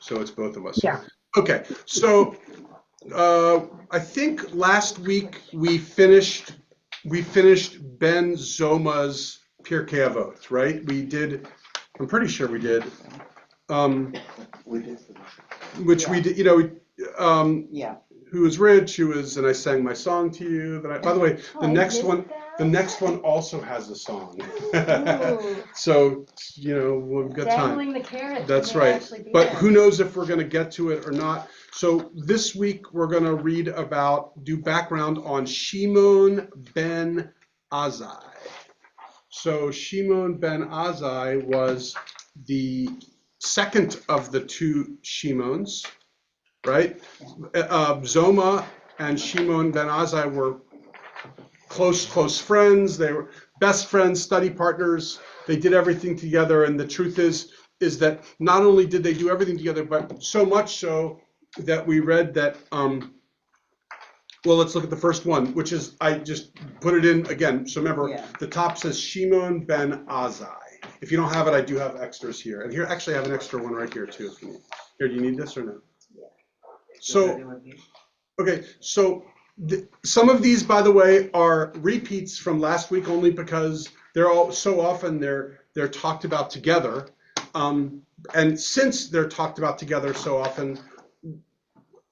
So it's both of us. Yeah. Okay, so I think last week we finished Ben Zoma's Pirkei Avot, right? We did. I'm pretty sure we did. We did. Which we did. You know. Yeah. Who was rich? Who was? And I sang my song to you. That by the way, the next one. The next one also has a song. So, you know, we've got Dangling time. the carrot. That's right. But who knows if we're going to get to it or not. So this week we're going to read do background on Shimon ben Azai. So Shimon ben Azai was the second of the two Shimons, right? Zoma and Shimon ben Azai were close friends. They were best friends, study partners. They did everything together. And the truth is that not only did they do everything together, but so much so that we read that, well, let's look at the first one, which is, I just put it in again. So remember, the top says Shimon ben Azai. If you don't have it, I do have extras here. And here, actually, I have an extra one right here, too. If you need. Here, do you need this or no? Yeah. So, okay, so some of these, by the way, are repeats from last week only because they're all so often they're talked about together. And since they're talked about together so often,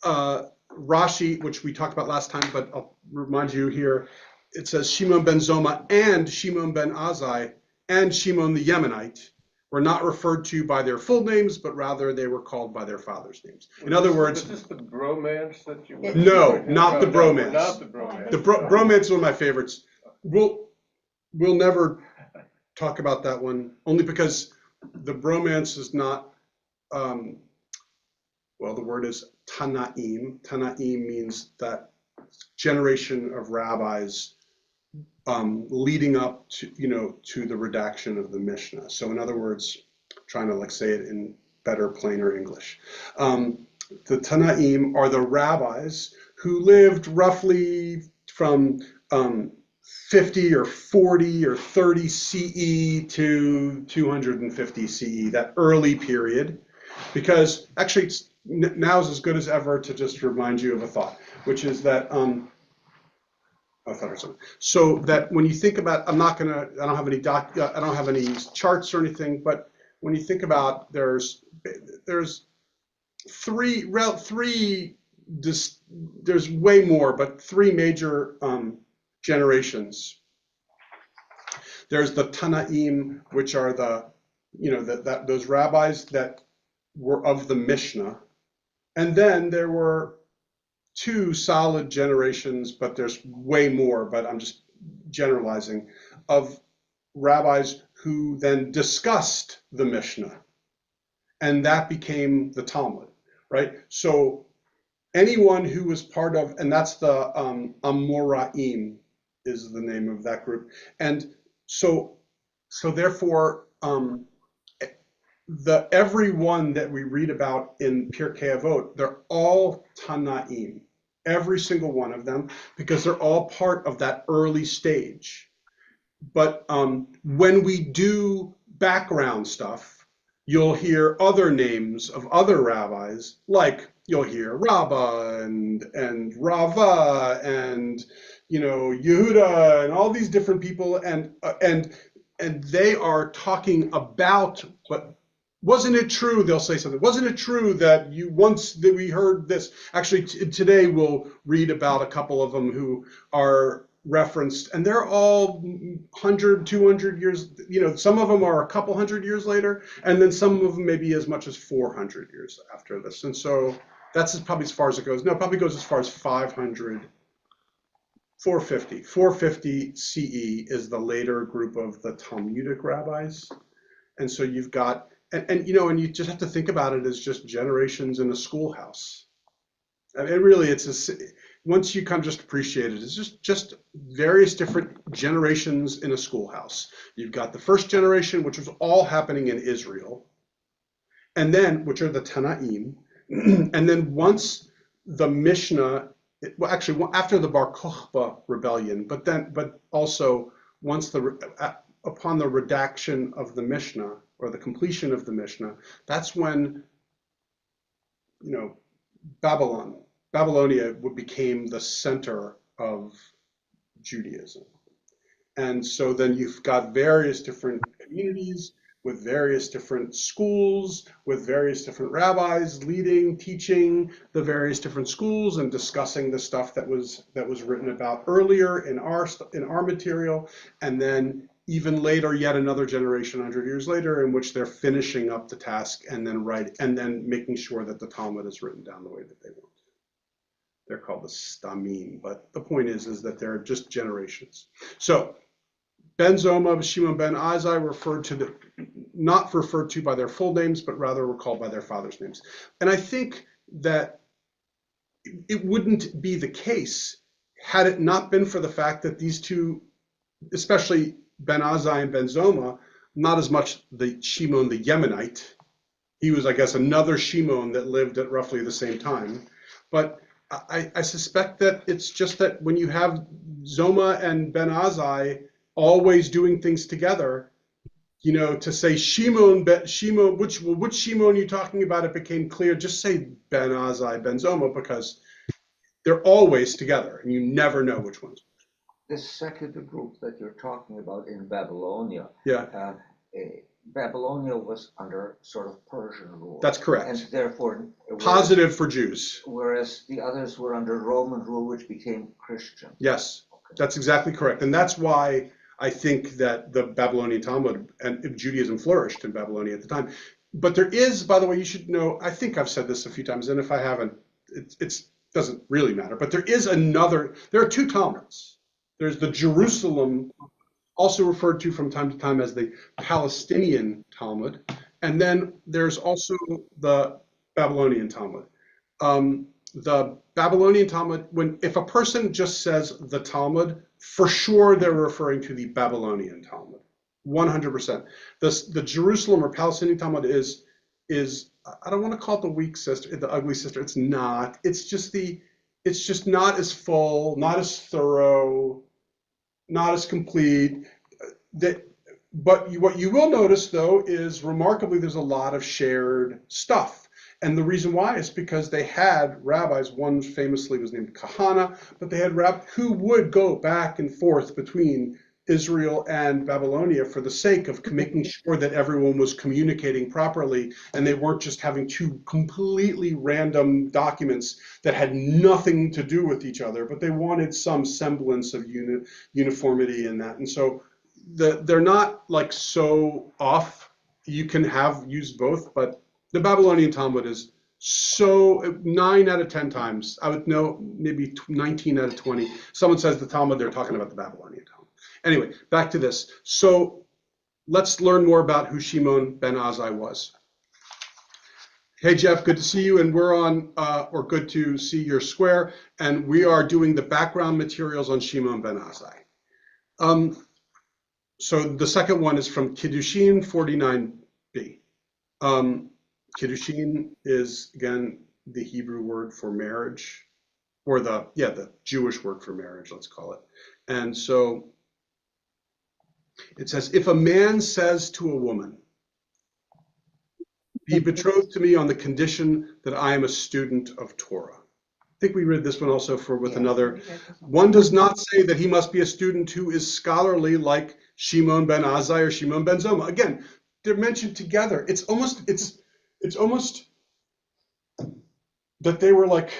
Rashi, which we talked about last time, but I'll remind you here, it says Shimon ben Zoma and Shimon ben Azai and Shimon the Yemenite were not referred to by their full names, but rather they were called by their father's names. In other words, is this the bromance that you were? No, not the bromance. Not the bromance. The bromance is one of my favorites. We'll never talk about that one, only because the bromance is not, well, the word is Tanaim. Tanaim means that generation of rabbis leading up to, to the redaction of the Mishnah. So in other words, trying to say it in better, plainer English. The Tanaim are the rabbis who lived roughly from 50 or 40 or 30 CE to 250 CE, that early period. Because actually, now is as good as ever to just remind you of a thought, which is that, so that when you think about, I don't have any charts or anything, but when you think about, there's there's way more, but three major generations. There's the Tanaim, which are those rabbis that were of the Mishnah, and then there were two solid generations, but there's way more, but I'm just generalizing, of rabbis who then discussed the Mishnah, and that became the Talmud, right? So anyone who was part of, and that's the Amoraim is the name of that group, and so therefore every one that we read about in Pirkei Avot, they're all Tanaim, every single one of them, because they're all part of that early stage. But when we do background stuff, you'll hear other names of other rabbis, like you'll hear Rabbah and Rava and Yehuda and all these different people, and they are talking about, but wasn't it true? They'll say something. Wasn't it true that we heard this? Actually, today we'll read about a couple of them who are referenced, and they're all 100, 200 years. Some of them are a couple hundred years later, and then some of them maybe as much as 400 years after this. And so that's probably as far as it goes. No, it probably goes as far as 500. 450 CE is the later group of the Talmudic rabbis. And so you've got, and you just have to think about it as just generations in a schoolhouse. I mean, really, once you kind of just appreciate it, it's just various different generations in a schoolhouse. You've got the first generation, which was all happening in Israel, and then, which are the Tanaim, and then once the Mishnah, well, actually, after the Bar Kokhba rebellion, but also once upon the redaction of the Mishnah or the completion of the Mishnah, that's when Babylonia became the center of Judaism. And so then you've got various different communities with various different schools, with various different rabbis leading, teaching the various different schools and discussing the stuff that was written about earlier in our material, and then even later, yet another generation, 100 years later, in which they're finishing up the task and then making sure that the Talmud is written down the way that they want. They're called the Stamim, but the point is that they're just generations. So Ben Zoma, Shimon ben Azai not referred to by their full names, but rather were called by their father's names. And I think that it wouldn't be the case had it not been for the fact that these two, especially Ben Azai and Ben Zoma, not as much the Shimon the Yemenite. He was, I guess, another Shimon that lived at roughly the same time. But I suspect that it's just that when you have Zoma and Ben Azai always doing things together, to say Shimon, which Shimon are you talking about? It became clear. Just say Ben Azai, Ben Zoma, because they're always together, and you never know which ones. This second group that you're talking about in Babylonia, yeah, Babylonia was under sort of Persian rule. That's correct. And therefore positive for Jews. Whereas the others were under Roman rule, which became Christian. Yes, okay. That's exactly correct. And that's why I think that the Babylonian Talmud and Judaism flourished in Babylonia at the time. But there is, by the way, you should know, I think I've said this a few times, and if I haven't, it doesn't really matter. But there are two Talmuds. There's the Jerusalem, also referred to from time to time as the Palestinian Talmud, and then there's also the Babylonian Talmud. The Babylonian Talmud, if a person just says the Talmud, for sure they're referring to the Babylonian Talmud, 100%. The Jerusalem or Palestinian Talmud is I don't want to call it the weak sister, the ugly sister. It's not. It's just not as full, not as thorough, not as complete. But what you will notice, though, is remarkably there's a lot of shared stuff. And the reason why is because they had rabbis. One famously was named Kahana, but they had rabbis who would go back and forth between Israel and Babylonia for the sake of making sure that everyone was communicating properly and they weren't just having two completely random documents that had nothing to do with each other, but they wanted some semblance of uniformity in that. And so they're not like so off. You can use both, but the Babylonian Talmud is so 9 out of 10 times, I would know maybe 19 out of 20. Someone says the Talmud, they're talking about the Babylonian Talmud. Anyway, back to this. So let's learn more about who Shimon ben Azai was. Hey, Jeff, good to see you. And we're on, or good to see your square. And we are doing the background materials on Shimon ben Azai. So the second one is from Kiddushin 49b. Kiddushin is, again, the Hebrew word for marriage, or the Jewish word for marriage, let's call it. And so it says, if a man says to a woman, be betrothed to me on the condition that I am a student of Torah. I think we read this one also another. One does not say that he must be a student who is scholarly like Shimon ben Azai or Shimon ben Zoma. Again, they're mentioned together. It's almost that they were like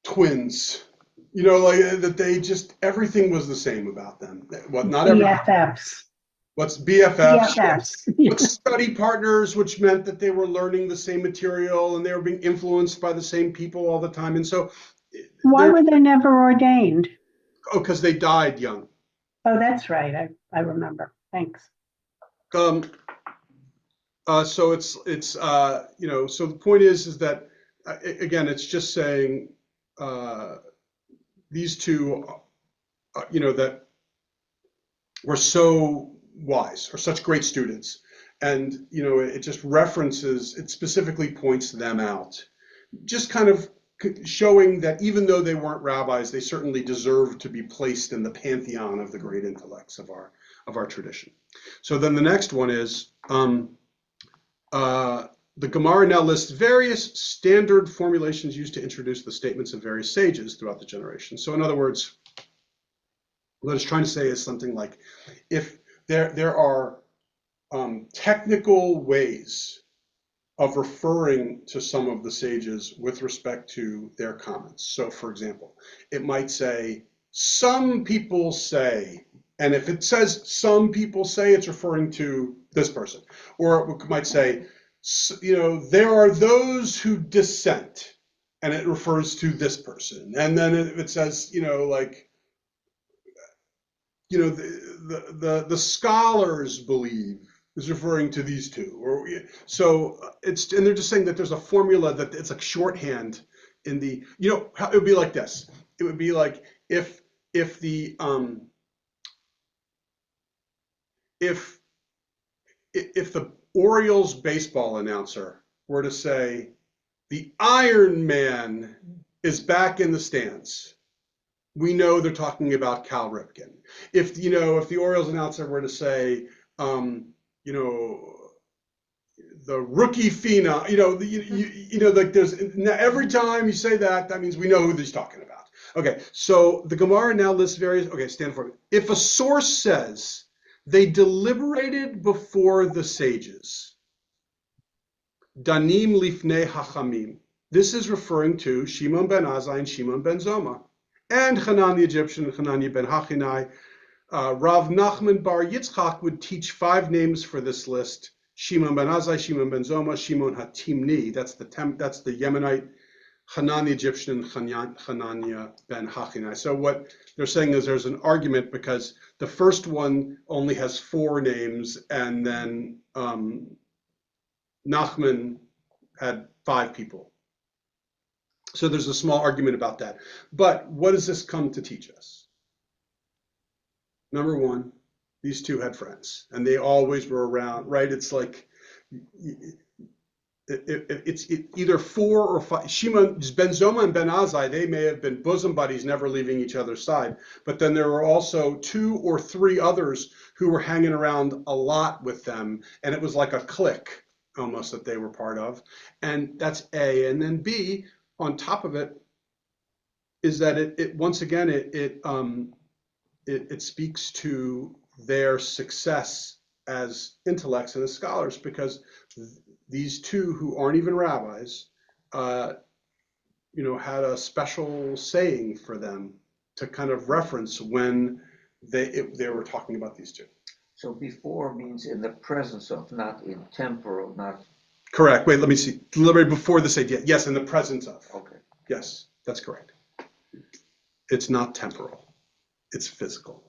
twins. Like that they just, everything was the same about them. Not every BFFs. What's BFFs? BFFs. Study partners, which meant that they were learning the same material and they were being influenced by the same people all the time. And so, why were they never ordained? Oh, because they died young. Oh, that's right. I remember. Thanks. So so the point is that again, it's just saying these two, that were so wise or such great students, and it just it specifically points them out, just kind of showing that even though they weren't rabbis, they certainly deserve to be placed in the pantheon of the great intellects of our tradition. So then the next one is the Gemara now lists various standard formulations used to introduce the statements of various sages throughout the generation. So in other words, what it's trying to say is something like, if there are technical ways of referring to some of the sages with respect to their comments. So for example, it might say, some people say, and if it says some people say, it's referring to this person. Or it might say, there are those who dissent, and it refers to this person. And then it says, the scholars believe, is referring to these two. Or so and they're just saying that there's a formula that it's like shorthand in the, it would be like this. It would be like if the Orioles baseball announcer were to say, the Iron Man is back in the stands, we know they're talking about Cal Ripken. If the Orioles announcer were to say, the rookie phenom, like there's, every time you say that, that means we know who he's talking about. Okay, so the Gemara now lists various, stand for it. If a source says they deliberated before the sages, Danim lifnei hachamim, this is referring to Shimon ben Azai and Shimon ben Zoma, and Hanan the Egyptian and Hanani ben Hachinai. Rav Nachman bar Yitzchak would teach 5 names for this list: Shimon ben Azai, Shimon ben Zoma, Shimon HaTimni, that's the Yemenite, Hanan the Egyptian, and Hananiah ben Hachinai. So what they're saying is there's an argument because the first one only has 4 names, and then Nachman had 5 people. So there's a small argument about that. But what does this come to teach us? Number one, these two had friends, and they always were around, right? It's like, it's either 4 or 5. Shimon, Ben Zoma and Ben Azai, they may have been bosom buddies, never leaving each other's side. But then there were also 2 or 3 others who were hanging around a lot with them, and it was like a clique almost that they were part of. And that's A. And then B, on top of it, is that it once again, it speaks to their success as intellects and as scholars, because these two who aren't even rabbis, had a special saying for them to kind of reference when they were talking about these two. So before means in the presence of, not in temporal, not. Correct. Wait, let me see. Deliberate before this idea. Yes, in the presence of. Okay. Yes, that's correct. It's not temporal. It's physical.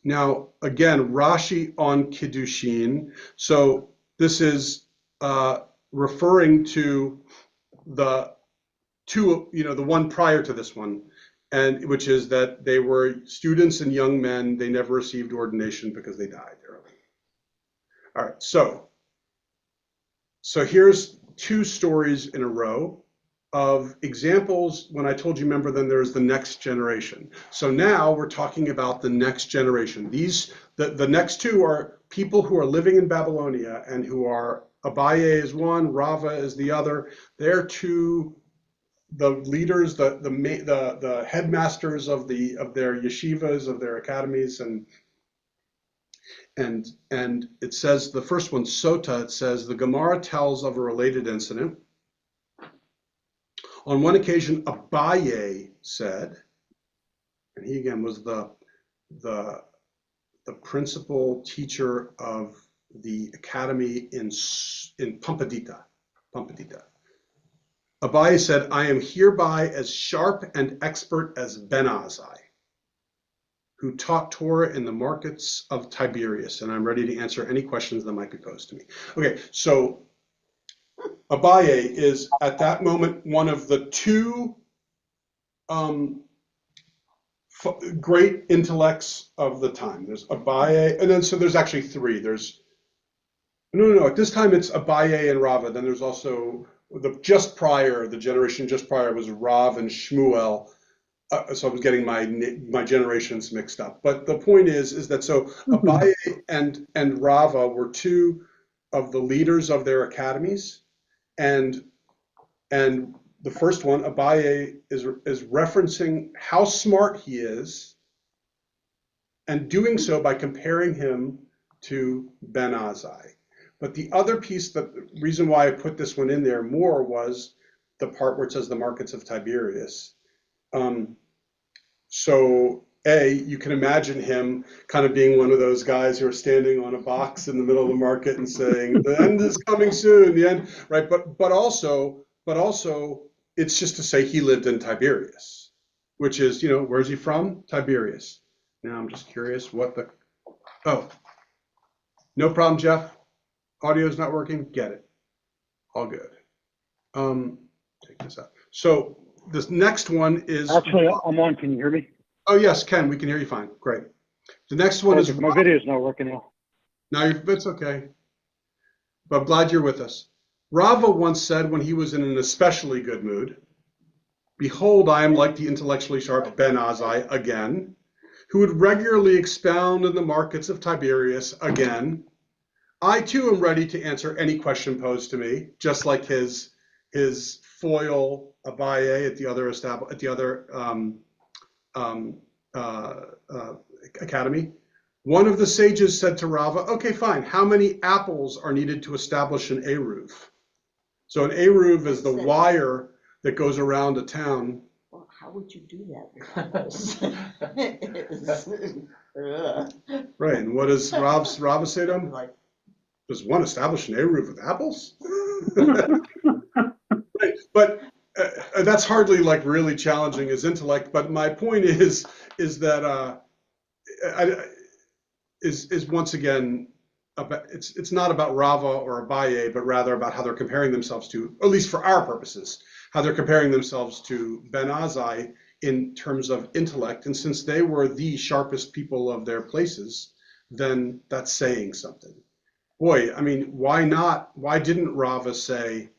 Now, again, Rashi on Kiddushin. So this is referring to the two, the one prior to this one, and which is that they were students and young men. They never received ordination because they died early. All right, so here's 2 stories in a row of examples. When I told you, remember, then there's the next generation. So now we're talking about the next generation. The next 2 are people who are living in Babylonia and who are, Abaye is one, Rava is the other. They're 2, the leaders, the headmasters of their yeshivas, of their academies, and it says, the first one, Sota, it says, the Gemara tells of a related incident. On one occasion, Abaye said, and he again was the principal teacher of the academy in Pumbedita. Abaye said, I am hereby as sharp and expert as Ben Azai, who taught Torah in the markets of Tiberias, and I'm ready to answer any questions that might be posed to me. Okay, so Abaye is at that moment one of the 2 great intellects of the time. There's Abaye, and then so there's actually 3. There's no. At this time it's Abaye and Rava. Then there's also the generation just prior was Rav and Shmuel. So I was getting my generations mixed up. But the point is that so Abaye and Rava were 2 of the leaders of their academies, and the first one, Abaye, is referencing how smart he is, and doing so by comparing him to Ben Azai. But the other piece, the reason why I put this one in there more was the part where it says the markets of Tiberias. So you can imagine him kind of being one of those guys who are standing on a box in the middle of the market and saying, the end is coming soon, the end, right? But also, it's just to say he lived in Tiberias, which is, where's he from? Tiberias. Now I'm just curious no problem, Jeff. Audio's not working. Get it. All good. Take this out. So this next one is. Actually, I'm on. Can you hear me? Oh yes, Ken, we can hear you fine. Great. The next one is. My video is not working now. No, it's okay. But I'm glad you're with us. Rava once said when he was in an especially good mood, "Behold, I am like the intellectually sharp Ben Azai again, who would regularly expound in the markets of Tiberias again. I too am ready to answer any question posed to me," just like his foil Abaye at the other academy. One of the sages said to Rava, "Okay, fine. How many apples are needed to establish an eruv?" So an eruv is the wire that goes around a town. Well, how would you do that? Right, and what does Rava say to him? Like, Does one establish an eruv with apples? Right, but that's hardly like really challenging his intellect. But my point is that is once again about, it's not about Rava or Abaye, but rather about how they're comparing themselves to, at least for our purposes, how they're comparing themselves to Ben Azai in terms of intellect. And since they were the sharpest people of their places, then that's saying something. Boy, I mean, why not? Why didn't Rava say,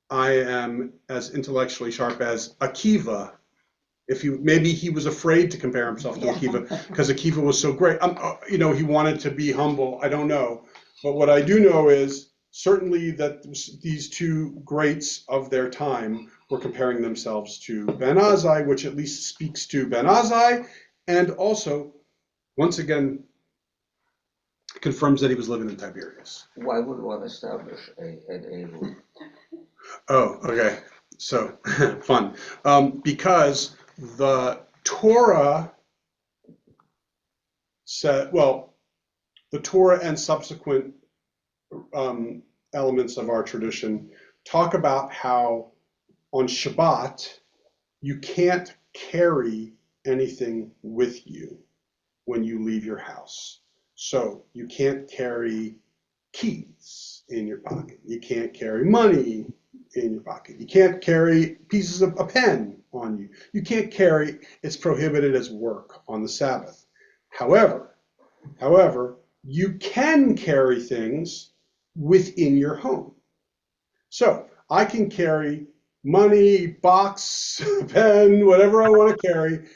"I am as intellectually sharp as Akiva"? Maybe he was afraid to compare himself to Akiva because Akiva was so great. He wanted to be humble. I don't know, but what I do know is certainly that these two greats of their time were comparing themselves to Ben Azai, which at least speaks to Ben Azai, and also, once again, confirms that he was living in Tiberias. Why would one establish an eruv? Oh, okay. So fun. Because the Torah said, well, the Torah and subsequent elements of our tradition talk about how on Shabbat you can't carry anything with you when you leave your house. So you can't carry keys in your pocket. You can't carry money in your pocket. You can't carry pieces of a pen on you. You can't carry, it's prohibited as work on the Sabbath. However, you can carry things within your home. So I can carry money, box, pen, whatever I want to carry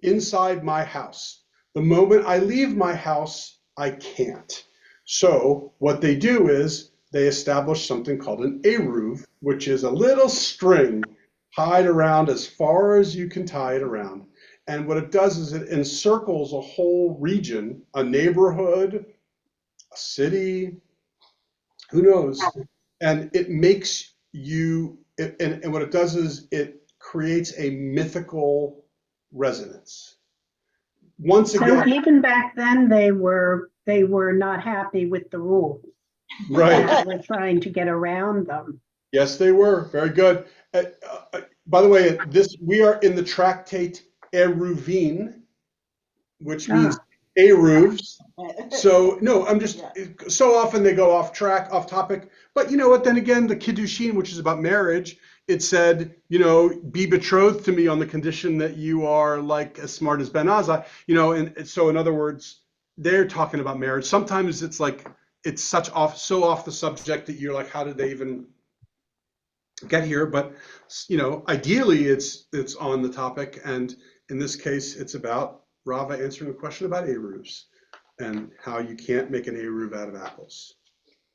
inside my house. The moment I leave my house, I can't. So what they do is they establish something called an eruv, which is a little string tied around as far as you can tie it around. And what it does is it encircles a whole region, a neighborhood, a city, who knows? And it makes you, and what it does is it creates a mythical resonance. Once So again, even back then, they were not happy with the rules. right. They were trying to get around them. Yes, they were. Very good. By the way, we are in the tractate Eruvin, which means eruvs. So no, I'm just so often they go off topic. But you know what? Then again, the Kiddushin, which is about marriage, it said, be betrothed to me on the condition that you are like as smart as Ben Azai. And so in other words, they're talking about marriage. Sometimes it's like it's so off the subject that you're like, how did they even get here? But ideally, it's on the topic, and in this case, it's about Rava answering a question about eruvs and how you can't make an eruv out of apples.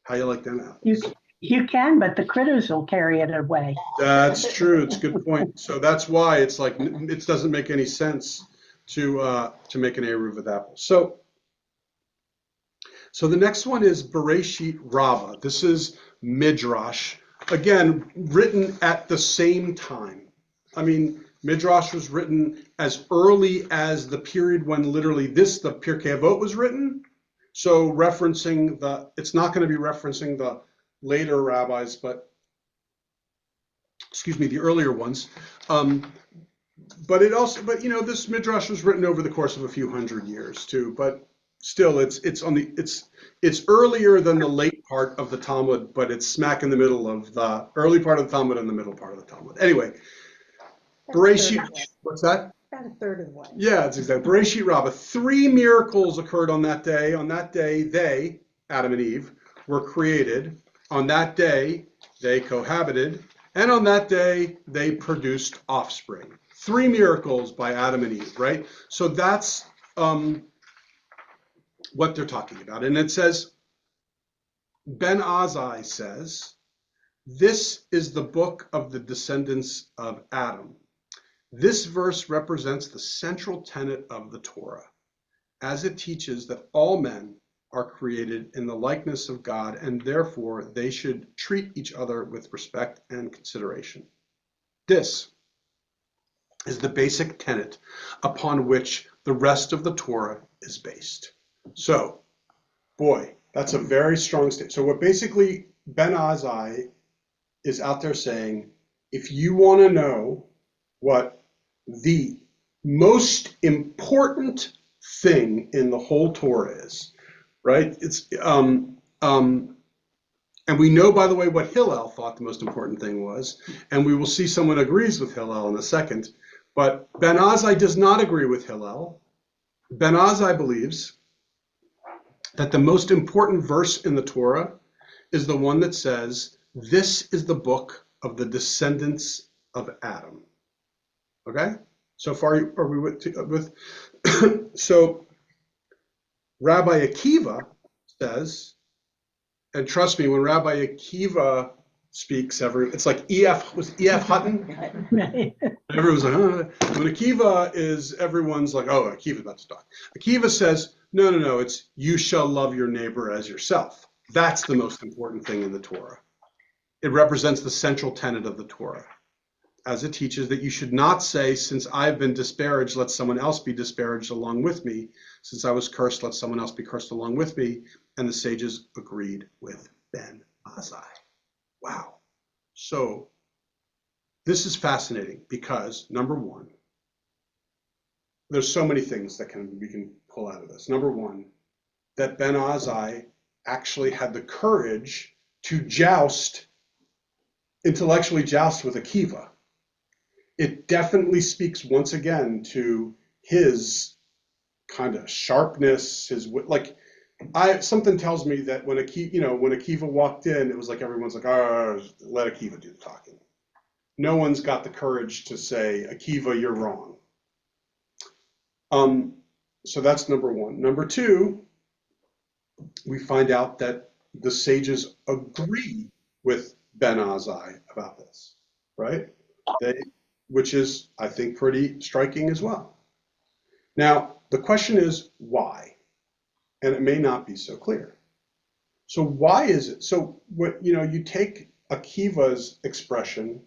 How you like them apples? You can, but the critters will carry it away. That's true. It's a good point. So that's why it's like it doesn't make any sense to make an eruv with apples. So the next one is Bereshit Rabbah. This is Midrash, again written at the same time. I mean, Midrash was written as early as the period when literally the Pirkei Avot was written. So it's not going to be referencing the later rabbis, but the earlier ones. But this Midrash was written over the course of a few hundred years too. But still, it's earlier than the late part of the Talmud, but it's smack in the middle of the early part of the Talmud and the middle part of the Talmud. Anyway, Bereshit. What's that? About a third of one. Yeah, it's exactly. Bereshit Rabbah. 3 miracles occurred on that day. On that day, they, Adam and Eve, were created. On that day, they cohabited. And on that day, they produced offspring. 3 miracles by Adam and Eve, right? So that's what they're talking about. And it says, Ben Azai says, this is the book of the descendants of Adam. This verse represents the central tenet of the Torah, as it teaches that all men are created in the likeness of God, and therefore they should treat each other with respect and consideration. This is the basic tenet upon which the rest of the Torah is based. So, boy, that's a very strong statement. So what basically Ben Azai is out there saying, if you want to know what the most important thing in the whole Torah is, right? It's and we know, by the way, what Hillel thought the most important thing was, and we will see someone agrees with Hillel in a second. But Ben Azai does not agree with Hillel. Ben Azai believes that the most important verse in the Torah is the one that says, "This is the book of the descendants of Adam." Okay, so far are we with so Rabbi Akiva says, and trust me, when Rabbi Akiva speaks, it's like E.F. Hutton? Everyone's like, oh. When Akiva is, everyone's like, oh, Akiva's about to talk. Akiva says, no, it's you shall love your neighbor as yourself. That's the most important thing in the Torah. It represents the central tenet of the Torah, as it teaches that you should not say, since I've been disparaged, let someone else be disparaged along with me. Since I was cursed, let someone else be cursed along with me. And the sages agreed with Ben Azai. Wow. So this is fascinating because, number one, there's so many things that we can pull out of this. Number one, that Ben Azai actually had the courage to intellectually joust with Akiva. It definitely speaks once again to his kind of sharpness, something tells me that when Akiva walked in, it was like everyone's like, oh, let Akiva do the talking. No one's got the courage to say, Akiva, you're wrong. So that's number one. Number two, we find out that the sages agree with Ben Azai about this, right? Which is, I think, pretty striking as well. Now, the question is why? And it may not be so clear. So why is it? So you take Akiva's expression,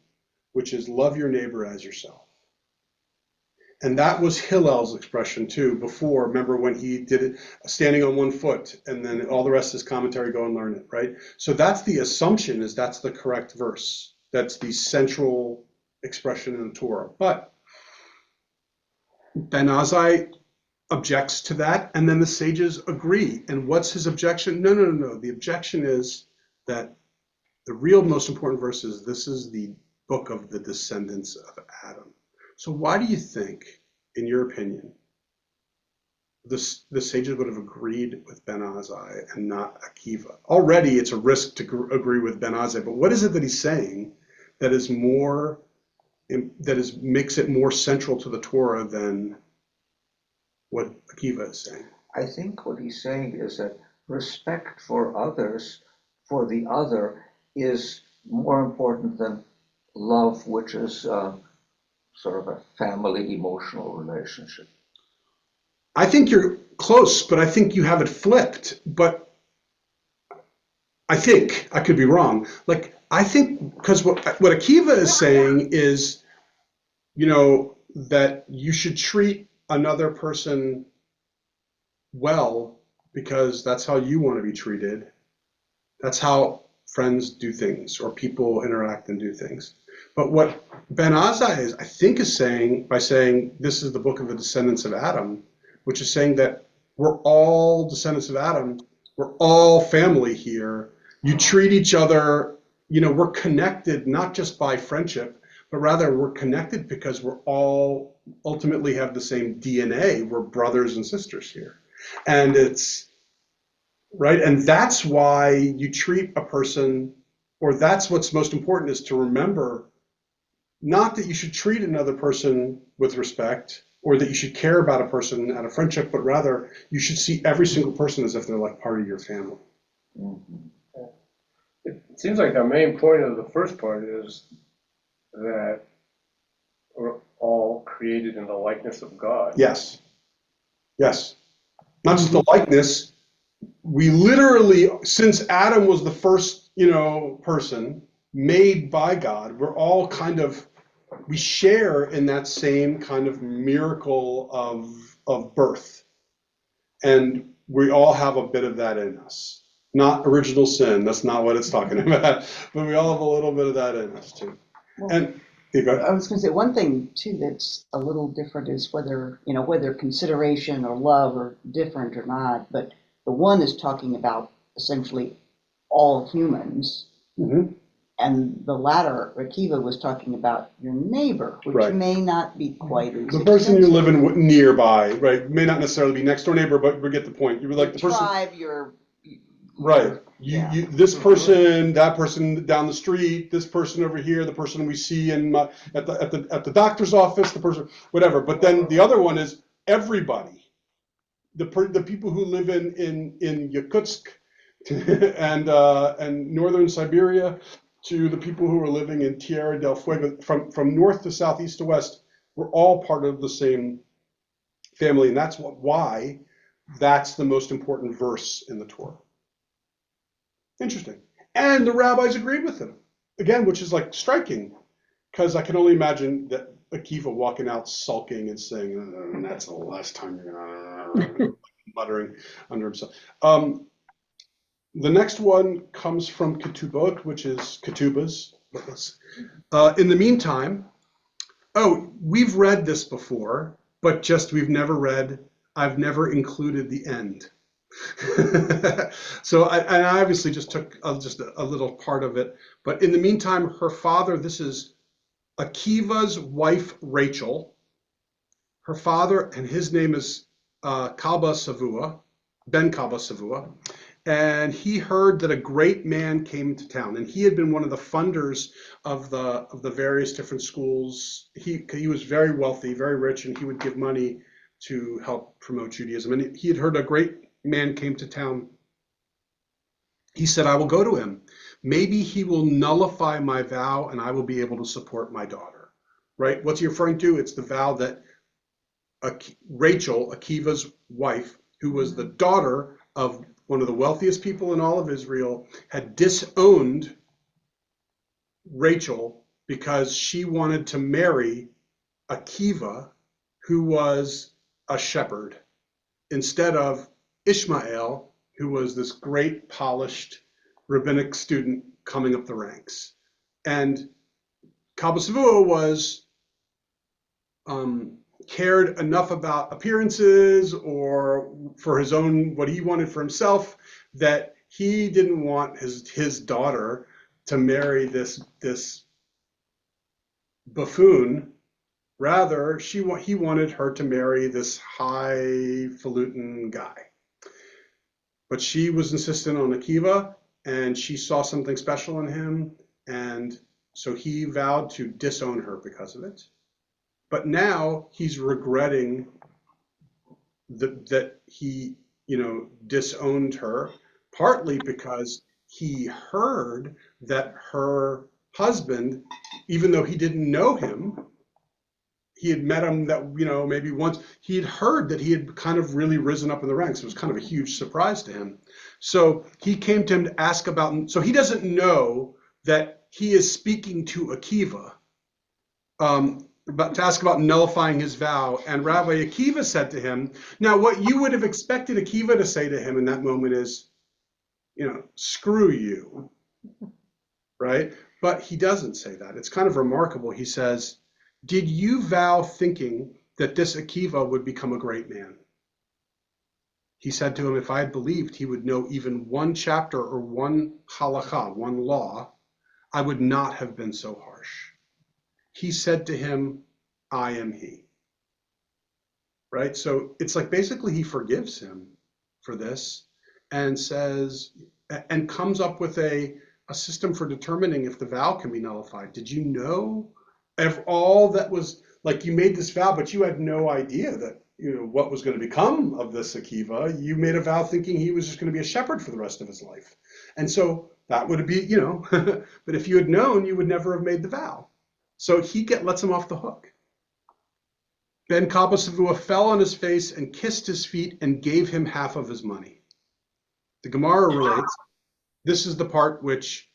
which is love your neighbor as yourself. And that was Hillel's expression too before. Remember when he did it standing on one foot, and then all the rest of his commentary, go and learn it, right? So that's the assumption, is that's the correct verse. That's the central expression in the Torah. But Ben Azai objects to that, and then the sages agree. And what's his objection? No. The objection is that the real most important verse is, this is the book of the descendants of Adam. So why do you think, in your opinion, the sages would have agreed with Ben Azai and not Akiva? Already it's a risk to agree with Ben Azai, but what is it that he's saying that makes it more central to the Torah than what Akiva is saying? I think what he's saying is that respect for others for the other is more important than love, which is sort of a family emotional relationship. I think you're close, but I think you have it flipped. But I think I could be wrong. Like I think because what Akiva is saying is, you know, that you should treat another person well because that's how you want to be treated. That's how friends do things or people interact and do things. But what Ben Azai is, I think, is saying by saying this is the book of the descendants of Adam, which is saying that we're all descendants of Adam. We're all family here. You treat each other, you know, we're connected not just by friendship, but rather we're connected because we're all ultimately have the same DNA. We're brothers and sisters here. And it's right. And that's why you treat a person, or that's what's most important is to remember not that you should treat another person with respect or that you should care about a person out of friendship, but rather you should see every single person as if they're like part of your family. Mhm. It seems like the main point of the first part is that we're all created in the likeness of God. Yes. Yes. Not just the likeness. We literally, since Adam was the first, you know, person made by God, we're all kind of, we share in that same kind of miracle of birth. And we all have a bit of that in us. Not original sin, that's not what it's talking about, but we all have a little bit of that in us too. Well, And you go ahead. I was going to say one thing too that's a little different is whether consideration or love are different or not. But the one is talking about essentially all humans, Mhm. and the latter, Akiva, was talking about your neighbor, which Right. may not be quite as The person you're extensive. living nearby, right, may not necessarily be next door neighbor, but we get the point. You were like the person, Tribe, right? Yeah. This person, that person down the street, this person over here, the person we see at the doctor's office, the person, whatever. But then the other one is everybody, the people who live in Yakutsk and northern Siberia, to the people who are living in Tierra del Fuego, from north to south, east to west, we're all part of the same family, and that's why that's the most important verse in the Torah. Interesting. And the rabbis agreed with him again, which is like striking, because I can only imagine that Akiva walking out sulking and saying, "That's the last time you're gonna," muttering under himself. The next one comes from Ketubot, which is Ketubas. In the meantime, we've read this before, but just I've never included the end. So I obviously just took just a little part of it. But in the meantime, her father, this is Akiva's wife, Rachel. Her father, and his name is Kaba Savua, Ben Kaba Savua. And he heard that a great man came to town, and he had been one of the funders of the various different schools. He was very wealthy, very rich, and he would give money to help promote Judaism. And he had heard a great man came to town. He said, "I will go to him. Maybe he will nullify my vow, and I will be able to support my daughter." Right? What's he referring to? It's the vow that Rachel, Akiva's wife, who was the daughter of one of the wealthiest people in all of Israel, had disowned Rachel because she wanted to marry Akiva, who was a shepherd, instead of Ishmael, who was this great polished rabbinic student coming up the ranks. And Kaba Savua was cared enough about appearances or for his own, what he wanted for himself, that he didn't want his daughter to marry this buffoon. Rather, he wanted her to marry this highfalutin guy. But she was insistent on Akiva, and she saw something special in him, and so he vowed to disown her because of it. But now he's regretting that he, disowned her, partly because he heard that her husband, even though he didn't know him, he had met him that, maybe once, he had heard that he had kind of really risen up in the ranks. It was kind of a huge surprise to him. So he came to him to ask about, so he doesn't know that he is speaking to Akiva, to ask about nullifying his vow. And Rabbi Akiva said to him, now what you would have expected Akiva to say to him in that moment is, screw you, right? But he doesn't say that. It's kind of remarkable. He says, did you vow thinking that this Akiva would become a great man? He said to him, if I had believed he would know even one chapter or one halakha, one law, I would not have been so harsh. He said to him, I am he. Right? So it's like basically he forgives him for this and says, and comes up with a system for determining if the vow can be nullified. Did you know all that was, like, you made this vow, but you had no idea that, what was going to become of this Akiva. You made a vow thinking he was just going to be a shepherd for the rest of his life. And so that would be, but if you had known, you would never have made the vow. So he lets him off the hook. Ben Kabba Savua fell on his face and kissed his feet and gave him half of his money. The Gemara relates, this is the part which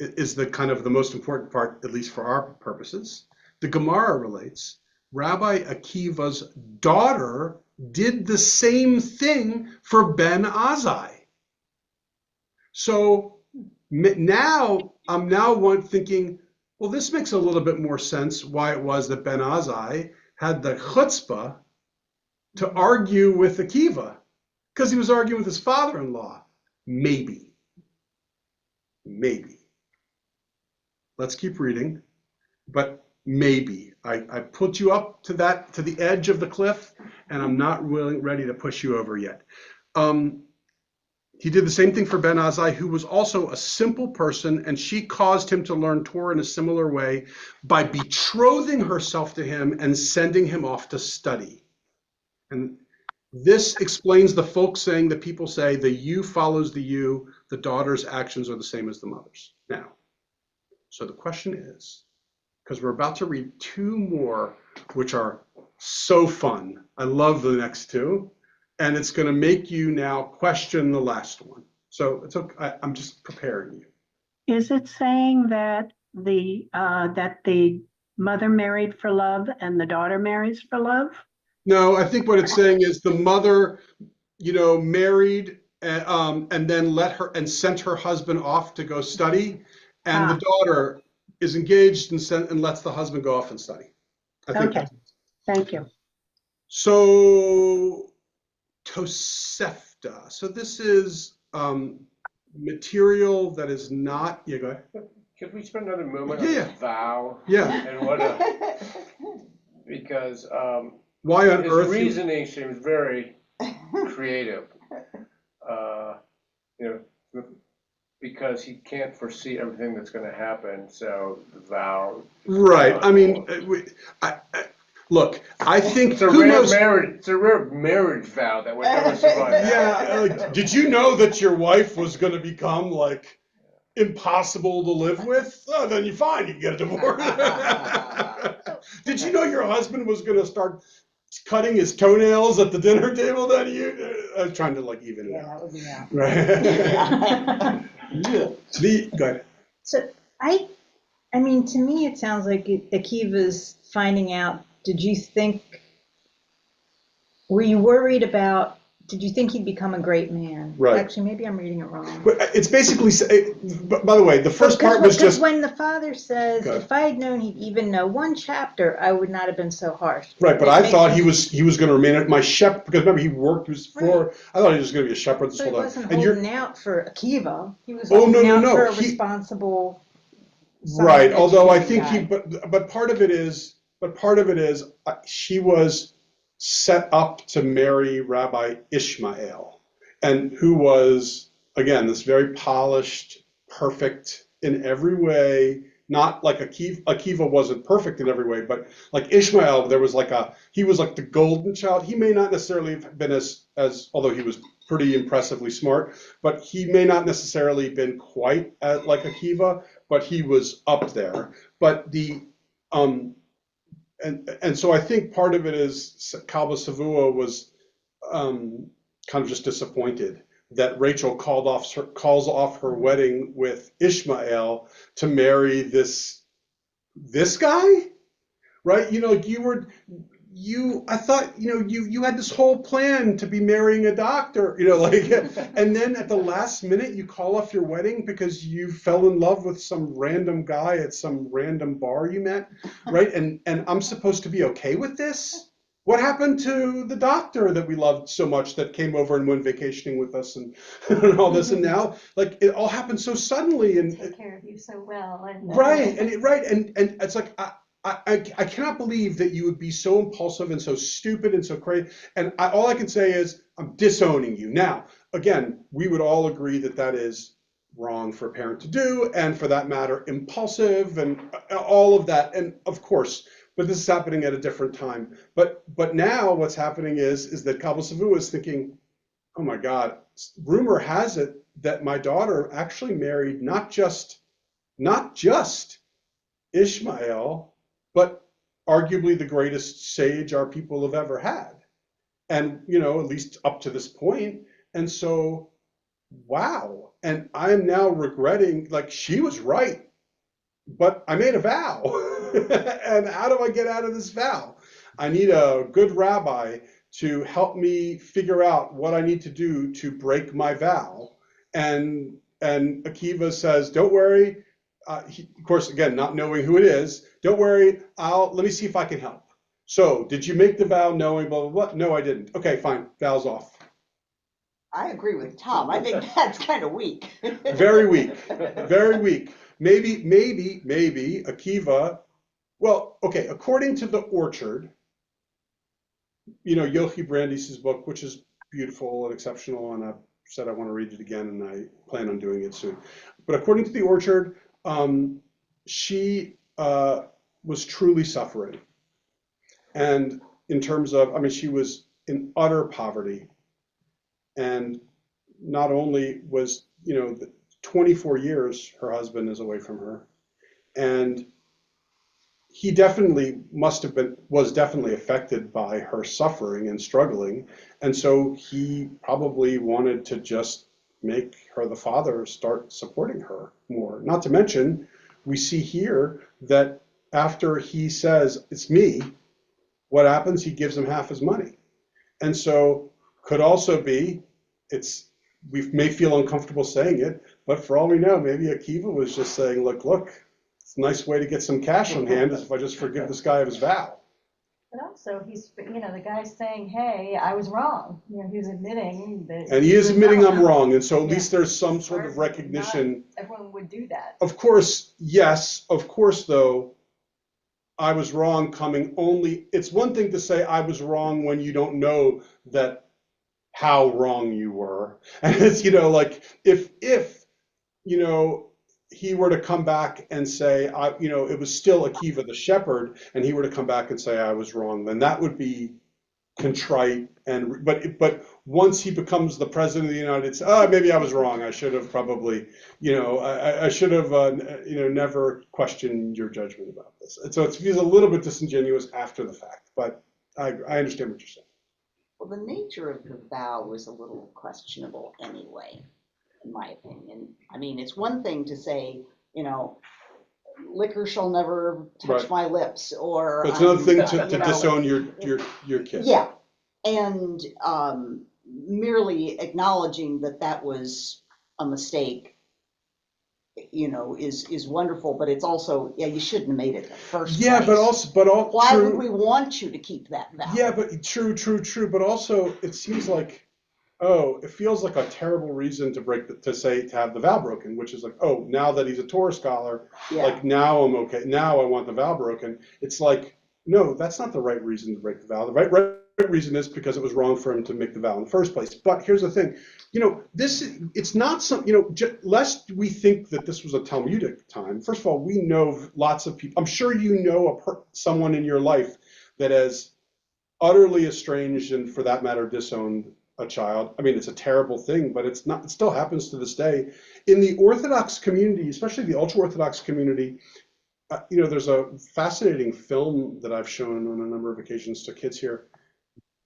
is the kind of the most important part, at least for our purposes. The Gemara relates, Rabbi Akiva's daughter did the same thing for Ben Azai. So now I'm thinking, well, this makes a little bit more sense why it was that Ben Azai had the chutzpah to argue with Akiva, because he was arguing with his father-in-law. Maybe. Let's keep reading, but maybe. I put you up to the edge of the cliff, and I'm not ready to push you over yet. He did the same thing for Ben Azai, who was also a simple person, and she caused him to learn Torah in a similar way by betrothing herself to him and sending him off to study. And this explains the folk saying that people say the you follows the you, the daughter's actions are the same as the mother's. Now, so the question is, because we're about to read two more, which are so fun. I love the next two. And it's going to make you now question the last one. So it's okay. I'm just preparing you. Is it saying that the mother married for love and the daughter marries for love? No, I think what it's saying is the mother, married and then sent her husband off to go study, and the daughter is engaged and lets the husband go off and study. I think Okay, thank you. So Tosefta. So this is material that is not. Yeah, go ahead. Could we spend another moment Yeah. on the vow? Yeah. And because Why on his earth? reasoning seems very creative. Because he can't foresee everything that's going to happen, so the vow. Right. I mean, look. I think It's a who rare knows. marriage. It's a rare marriage vow that would ever survive. Yeah. Did you know that your wife was going to become like impossible to live with? Oh, then you're fine. You can get a divorce. Did you know your husband was going to start cutting his toenails at the dinner table? Then I was trying to even it out. that would be out. Right. Go ahead. So I mean, to me, it sounds like Akiva's finding out. Were you worried about, did you think he'd become a great man? Right. Actually, maybe I'm reading it wrong. But it's basically, by the way, the first part was just, when the father says, Go ahead. if I had known he'd even know one chapter, I would not have been so harsh. right, but It I makes thought sense. he was going to remain at my shepherd, because remember he worked, I thought he was going to be a shepherd this So he whole time. wasn't And you're, holding out for Akiva. He was Oh, holding no, out no, for a he- responsible son right, of although I educated think guy. but part of it is, she was set up to marry Rabbi Ishmael, and who was, again, this very polished, perfect in every way, not like Akiva wasn't perfect in every way, but like Ishmael, he was like the golden child. He may not necessarily have been as although he was pretty impressively smart, but he may not necessarily been quite like Akiva, but he was up there. But and so I think part of it is Kalba Savua was kind of just disappointed that Rachel calls off her wedding with Ishmael to marry this guy, right? You know, I thought, you had this whole plan to be marrying a doctor, and then at the last minute you call off your wedding because you fell in love with some random guy at some random bar you met, right? And I'm supposed to be okay with this? What happened to the doctor that we loved so much that came over and went vacationing with us and, and all this? And now, like, it all happened so suddenly and take care of you so well. And, right, and it's like I cannot believe that you would be so impulsive and so stupid and so crazy. And all I can say is I'm disowning you. Now, again, we would all agree that that is wrong for a parent to do, and for that matter, impulsive and all of that. And of course, but this is happening at a different time. But now what's happening is that Kalba Savua is thinking, oh my God, rumor has it that my daughter actually married not just Ishmael, but arguably the greatest sage our people have ever had. And, at least up to this point. And so, wow. And I am now regretting, like, she was right, but I made a vow. And how do I get out of this vow? I need a good rabbi to help me figure out what I need to do to break my vow. And Akiva says, don't worry. Of course, again, not knowing who it is, don't worry, let me see if I can help. So, did you make the vow knowing blah, blah, blah? No, I didn't. Okay, fine, vow's off. I agree with Tom. I think that's kind of weak. Very weak, very weak. Maybe Akiva, well, okay, according to The Orchard, Yochi Brandis' book, which is beautiful and exceptional, and I said I want to read it again, and I plan on doing it soon. But according to The Orchard, she was truly suffering. And in terms of, she was in utter poverty. And not only was, 24 years her husband is away from her. And he definitely was definitely affected by her suffering and struggling. And so he probably wanted to just make her, the father, start supporting her more. Not to mention, we see here that after he says, it's me, what happens? He gives him half his money. And so could also be, we may feel uncomfortable saying it, but for all we know, maybe Akiva was just saying, look, it's a nice way to get some cash on hand is if I just forgive this guy of his vow. But also, he's, the guy's saying, hey, I was wrong. He's admitting that. And he is admitting I'm wrong. And so at least there's some sort of recognition. Not everyone would do that. Of course, yes. Of course, though, I was wrong it's one thing to say I was wrong when you don't know how wrong you were. And it's, like if he were to come back and say, it was still Akiva the shepherd, and he were to come back and say I was wrong, then that would be contrite. But once he becomes the president of the United States, maybe I was wrong. I should have probably, I should have, never questioned your judgment about this. And so it feels a little bit disingenuous after the fact, but I understand what you're saying. Well, the nature of the vow was a little questionable anyway, in my opinion. It's one thing to say, liquor shall never touch Right. my lips, or But it's another thing to disown your kid. Yeah, and merely acknowledging that was a mistake, is wonderful. But it's also, you shouldn't have made it in the first Yeah, place. Why true. would we want you to keep that vow? Yeah, but true. But also, it seems like, it feels like a terrible reason to have the vow broken, which is like, now that he's a Torah scholar, Yeah. like now I'm okay. Now I want the vow broken. It's like, no, that's not the right reason to break the vow. The right reason is because it was wrong for him to make the vow in the first place. But here's the thing, it's not some, lest we think that this was a Talmudic time. First of all, we know lots of people. I'm sure someone in your life that has utterly estranged and, for that matter, disowned a child. I mean, it's a terrible thing, but it's not, it still happens to this day. In the Orthodox community, especially the ultra-Orthodox community, there's a fascinating film that I've shown on a number of occasions to kids here,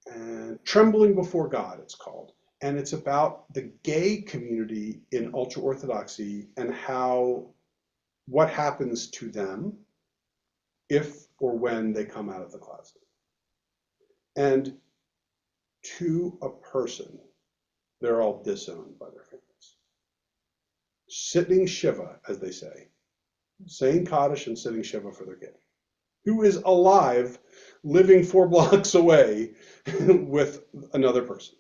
and Trembling Before God, it's called. And it's about the gay community in ultra-Orthodoxy and what happens to them if or when they come out of the closet. And to a person, they're all disowned by their families. Sitting Shiva, as they say, saying Kaddish and sitting Shiva for their kid, who is alive, living 4 blocks away with another person.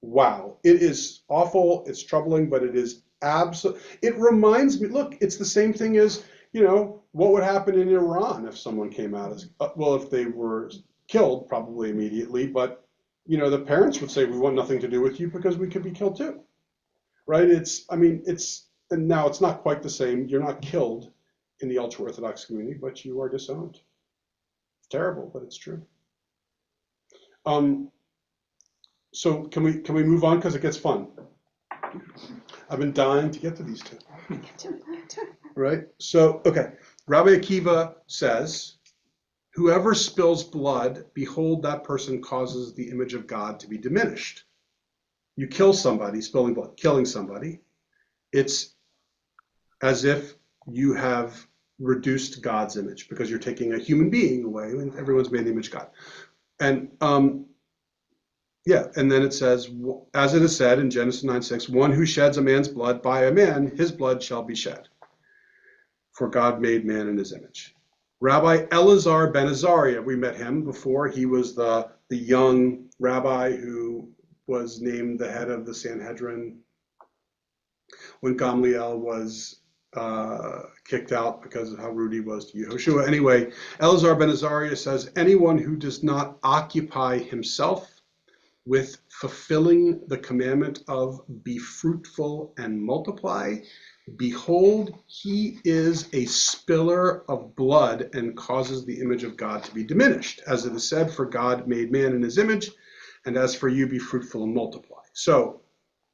Wow. It is awful, it's troubling, but it is it reminds me, look, it's the same thing as, what would happen in Iran if someone came out as, well, if they were killed, probably immediately, but, the parents would say, we want nothing to do with you because we could be killed too, right? And now it's not quite the same. You're not killed in the ultra-Orthodox community, but you are disowned. It's terrible, but it's true. So can we move on, because it gets fun? I've been dying to get to these two. Right? So, okay. Rabbi Akiva says, whoever spills blood, behold, that person causes the image of God to be diminished. You kill somebody, spilling blood, killing somebody, it's as if you have reduced God's image, because you're taking a human being away, and everyone's made in the image of God. And and then it says, as it is said in Genesis 9:6, one who sheds a man's blood, by a man, his blood shall be shed. For God made man in his image. Rabbi Elazar ben Azariah, we met him before. He was the young rabbi who was named the head of the Sanhedrin when Gamliel was kicked out because of how rude he was to Yehoshua. Anyway, Elazar ben Azariah says, anyone who does not occupy himself with fulfilling the commandment of be fruitful and multiply, behold, he is a spiller of blood and causes the image of God to be diminished. As it is said, for God made man in his image, and as for you, be fruitful and multiply. So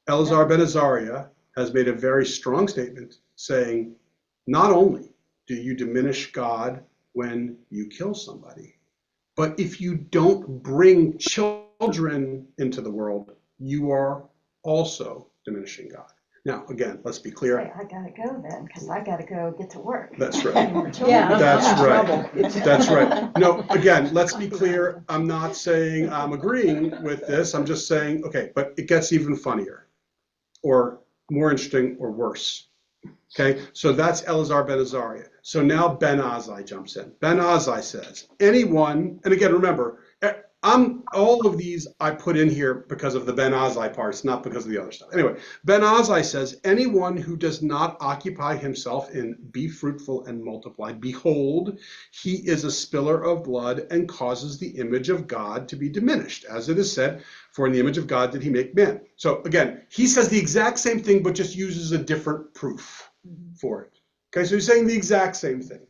Elazar ben Azariah has made a very strong statement saying, not only do you diminish God when you kill somebody, but if you don't bring children into the world, you are also diminishing God. Now, again, let's be clear. Hey, I gotta go then, because I gotta go get to work. That's right. Yeah. That's right. Trouble. That's right. No, again, let's be clear. I'm not saying I'm agreeing with this. I'm just saying, okay, but it gets even funnier or more interesting or worse. Okay, so that's Elazar ben Azariah. So now Ben Azai jumps in. Ben Azai says, anyone, and again, remember, all of these I put in here because of the Ben Azai parts, not because of the other stuff. Anyway, Ben Azai says, anyone who does not occupy himself in be fruitful and multiply, behold, he is a spiller of blood and causes the image of God to be diminished. As it is said, for in the image of God did he make man. So again, he says the exact same thing, but just uses a different proof for it. Okay, so he's saying the exact same thing.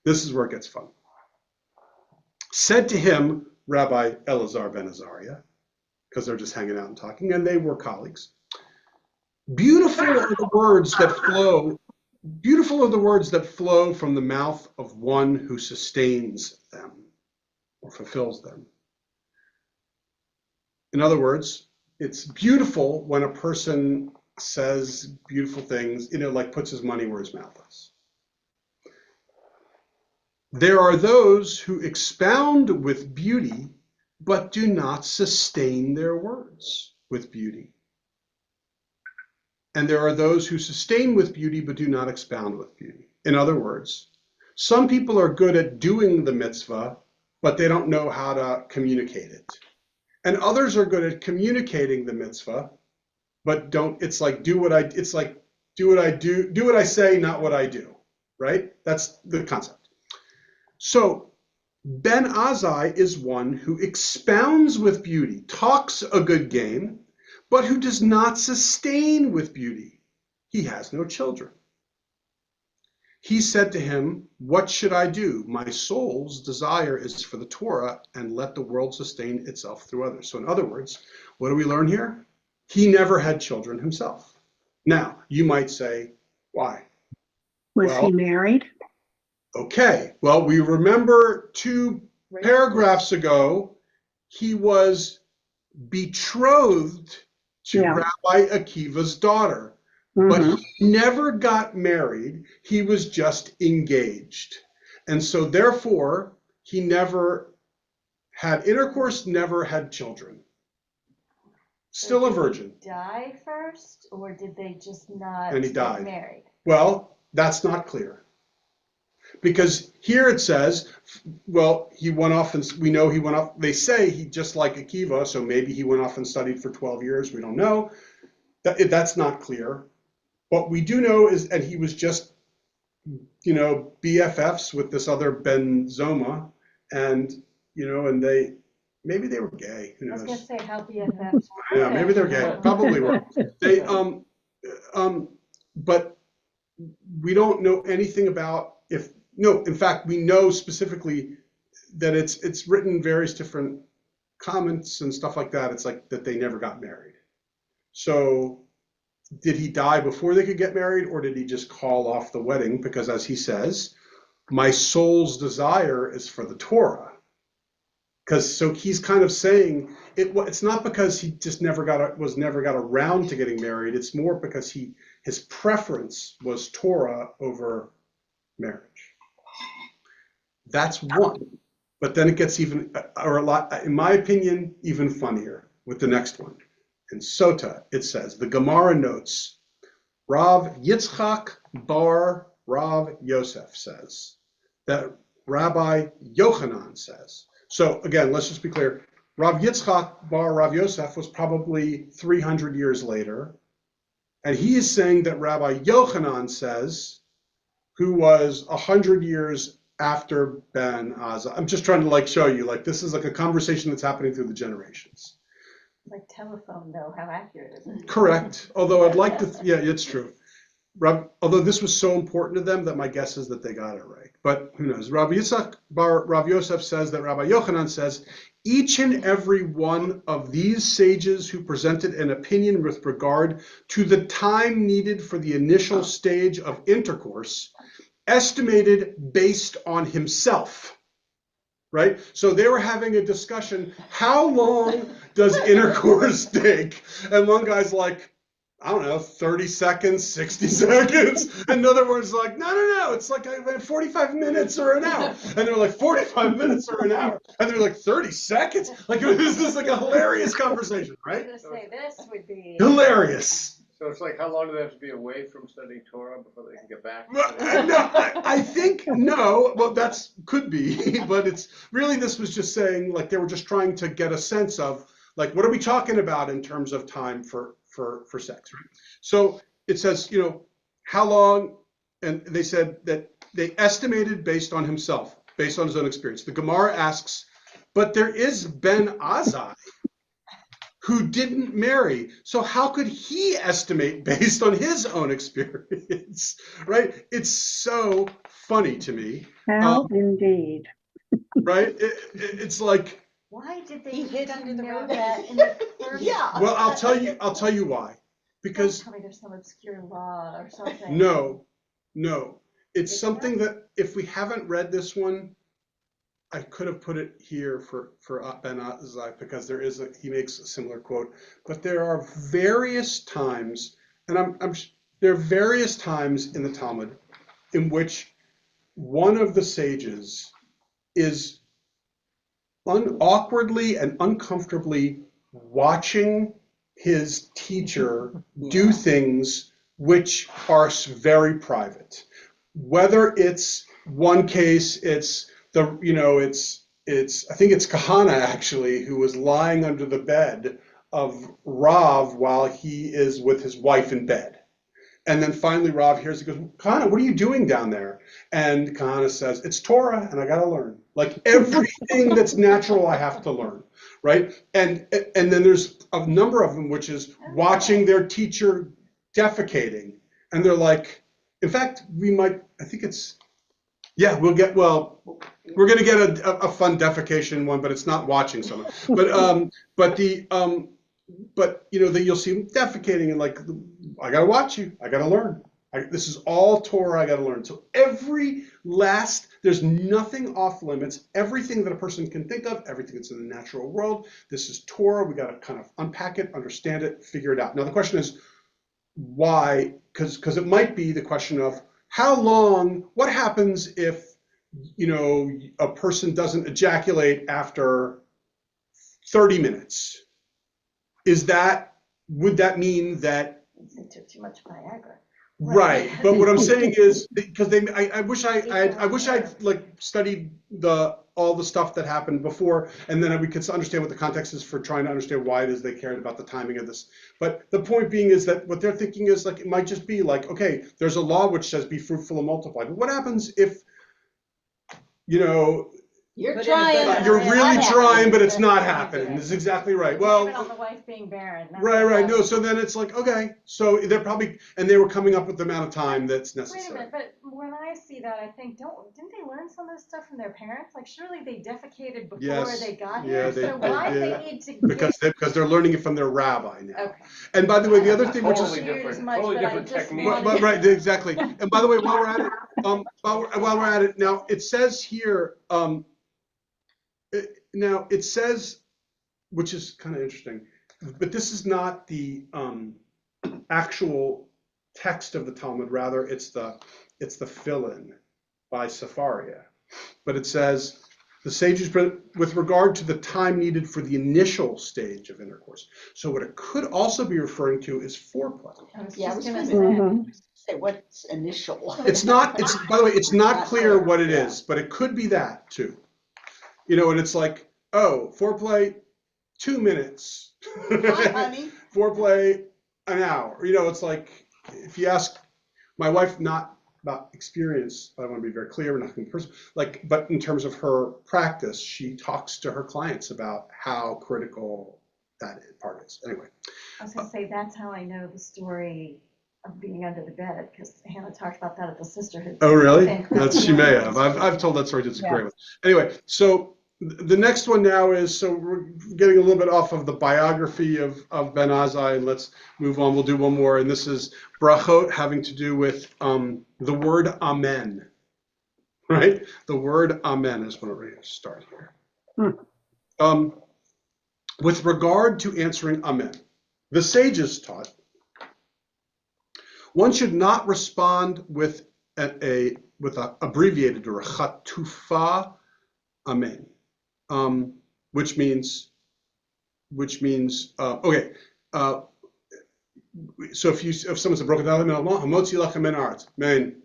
This is where it gets fun. Said to him, Rabbi Elazar ben Azariah, because they're just hanging out and talking, and they were colleagues. Beautiful are the words that flow from the mouth of one who sustains them or fulfills them. In other words, it's beautiful when a person says beautiful things, like puts his money where his mouth is. There are those who expound with beauty, but do not sustain their words with beauty. And there are those who sustain with beauty, but do not expound with beauty. In other words, some people are good at doing the mitzvah, but they don't know how to communicate it. And others are good at communicating the mitzvah, but don't, do what I say, not what I do, right? That's the concept. So Ben Azai is one who expounds with beauty, talks a good game, but who does not sustain with beauty. He has no children. He said to him, "What should I do? My soul's desire is for the Torah, and let the world sustain itself through others." So in other words, what do we learn here? He never had children himself. Now, you might say, why? Was Well, he married? okay, well, we remember 2 paragraphs ago, he was betrothed to Yeah. Rabbi Akiva's daughter, but Mhm. he never got married. He was just engaged. And so therefore, he never had intercourse, never had children. Still a virgin. Did he die first, or did they just not And he get died. married? Well, that's not clear. Because here it says, well, he went off and we know he went off. They say he just like Akiva, so maybe he went off and studied for 12 years. We don't know. That's not clear. What we do know is, and he was just, BFFs with this other Ben Zoma, and, and maybe they were gay. Who I was knows? gonna say, how BFFs were. Yeah, maybe they're gay. Probably were. They, but we don't know anything about in fact, we know specifically that it's written in various different comments and stuff like that. It's like that they never got married. So did he die before they could get married, or did he just call off the wedding? Because as he says, my soul's desire is for the Torah. So he's kind of saying it's not because he just never got around to getting married. It's more because his preference was Torah over marriage. That's one. But then it gets even, or a lot, in my opinion, even funnier with the next one. In Sota, it says, the Gemara notes, Rav Yitzchak bar Rav Yosef says, that Rabbi Yochanan says. So again, let's just be clear. Rav Yitzchak bar Rav Yosef was probably 300 years later. And he is saying that Rabbi Yochanan says, who was 100 years after Ben Azai. I'm just trying to show you, this is like a conversation that's happening through the generations. Like telephone, though, how accurate is it? Correct. Although I'd like to, yeah, it's true. Although this was so important to them that my guess is that they got it right. But who knows? Rabbi Yitzchak bar Rav Yosef says that Rabbi Yochanan says, each and every one of these sages who presented an opinion with regard to the time needed for the initial stage of intercourse estimated based on himself, right? So they were having a discussion, how long does intercourse take? And one guy's like, I don't know, 30 seconds, 60 seconds. In other words, no, it's like 45 minutes or an hour. And they're like, 45 minutes or an hour. And they're like, 30 seconds? This is like a hilarious conversation, I right? was gonna say, this would be. Hilarious. So it's like, how long do they have to be away from studying Torah before they can get back? Well, no, I think no. Well, could be, but it's really, this was just saying, they were just trying to get a sense of, what are we talking about in terms of time for sex, right? So it says, how long, and they said that they estimated based on himself, based on his own experience. The Gemara asks, but there is Ben Azai who didn't marry. So how could he estimate based on his own experience, right? It's so funny to me. Well, indeed. Right? It's like, Why did they He hid even under the know rug. that in the first? Yeah. well, I'll tell you why. Because Tell me there's some obscure law or something. no, it's It's something not? that if we haven't read this one, I could have put it here for Ben Azai, because he makes a similar quote. But there are various times, and there are various times in the Talmud in which one of the sages is awkwardly and uncomfortably watching his teacher do things which are very private. Whether it's one case, it's I think it's Kahana actually, who was lying under the bed of Rav while he is with his wife in bed. And then finally Rav hears, he goes, Kahana, what are you doing down there? And Kahana says, it's Torah and I got to learn. Everything that's natural, I have to learn, right? And then there's a number of them, which is watching their teacher defecating. And they're like, in fact, we might, I think it's, yeah, we're going to get a fun defecation one, but it's not watching someone. But you'll see them defecating and like, I got to watch you. I got to learn. This is all Torah. I got to learn. So there's nothing off limits. Everything that a person can think of, everything that's in the natural world. This is Torah. We got to kind of unpack it, understand it, figure it out. Now the question is why? Because it might be the question of how long. What happens if a person doesn't ejaculate after 30 minutes? Would that mean that? They took too much Viagra. Right, but what I'm saying is because I wish I'd like studied all the stuff that happened before, and then we could understand what the context is for trying to understand why it is they cared about the timing of this. But the point being is that what they're thinking is like it might just be like, okay, there's a law which says be fruitful and multiply, but what happens if You're But trying. you're Yeah, really not trying, but it's happening. not happening? That's exactly right. Well, Well, on the wife being barren. That's right. what No, happened. so then it's like, okay, so they're probably, and they were coming up with the amount of time that's Wait a necessary. minute, but when I see that, I think, didn't they learn some of this stuff from their parents? Like, surely they defecated before Yes. they got Yeah, here. they- So why they- do yeah. they need to Because they're learning it from their rabbi now. Okay. And by the way, the other thing which is Totally Weird as different, much, totally but I different just technique. wanted- right, exactly. And by the way, while we're at it, now it says here, it says, which is kind of interesting, but this is not the actual text of the Talmud. Rather, it's the fill-in by Safaria. But it says the sages, with regard to the time needed for the initial stage of intercourse. So what it could also be referring to is foreplay. I was Yeah, I just was gonna gonna say. say, what's initial? By the way, it's not clear what it is, but it could be that too. And it's like, oh, foreplay, 2 minutes. Hi, honey. Foreplay, an hour. It's like, if you ask my wife, not about experience, but I want to be very clear, we're not going to person, but in terms of her practice, she talks to her clients about how critical that part is. Anyway. I was gonna say, that's how I know the story of being under the bed, because Hannah talked about that at the sisterhood. Oh, really? I think. She may have. I've told that story. It's a great one. Anyway, so the next one now is, so we're getting a little bit off of the biography of Ben Azai, and let's move on. We'll do one more, and this is brachot, having to do with the word amen, right? The word amen is when we're going to start here. With regard to answering amen, the sages taught one should not respond with a abbreviated or a chatufa amen, which means okay. So if someone said broken down, hamotzi lachem min haaretz, amen.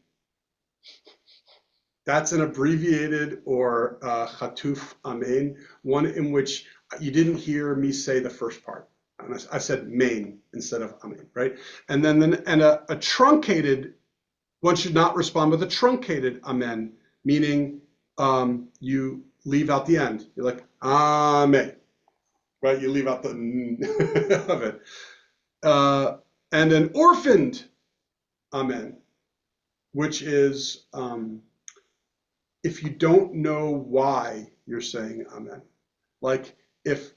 That's an abbreviated or chatuf amen, one in which you didn't hear me say the first part. And I said main instead of amen, right? And then a truncated, one should not respond with a truncated amen, meaning you leave out the end. You're like, amen, right? You leave out the of it. And an orphaned amen, which is if you don't know why you're saying amen. Like if,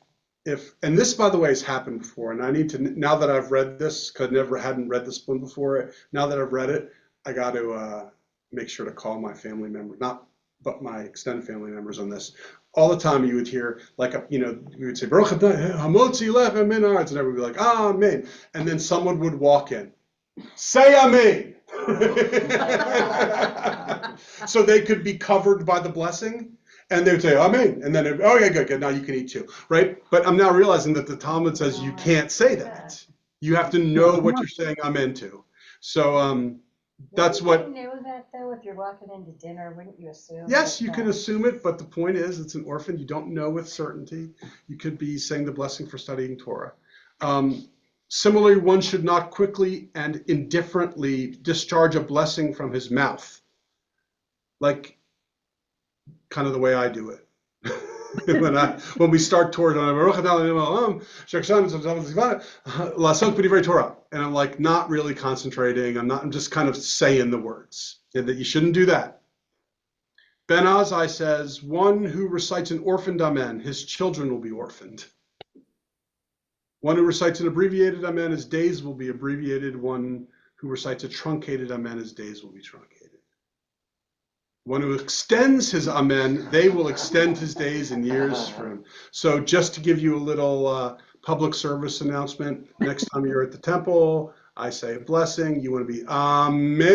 and this, by the way, has happened before, and I need to, now that I've read this, because I hadn't read this one before, now that I've read it, I got to make sure to call my family members, but my extended family members on this. All the time you would hear, like, we would say, Baruch atah hamotzi lechem min haaretz, and everyone would be like, amen. And then someone would walk in, say amen. So they could be covered by the blessing. And they would say, amen. And then, okay, good, now you can eat too, right? But I'm now realizing that the Talmud says you can't say that. You have to know what you're saying amen to. So that's what. Wouldn't you know that, though, if you're walking into dinner, wouldn't you assume? Yes, that you can assume it, but the point is it's an orphan. You don't know with certainty. You could be saying the blessing for studying Torah. Similarly, one should not quickly and indifferently discharge a blessing from his mouth. Like, kind of the way I do it. when we start toward Torah, and I'm like not really concentrating. I'm just kind of saying the words, and that you shouldn't do that. Ben Azai says, one who recites an orphaned amen, his children will be orphaned. One who recites an abbreviated amen, his days will be abbreviated. One who recites a truncated amen, his days will be truncated. One who extends his amen, they will extend his days and years for him. So just to give you a little public service announcement, next time you're at the temple, I say a blessing, you want to be amen.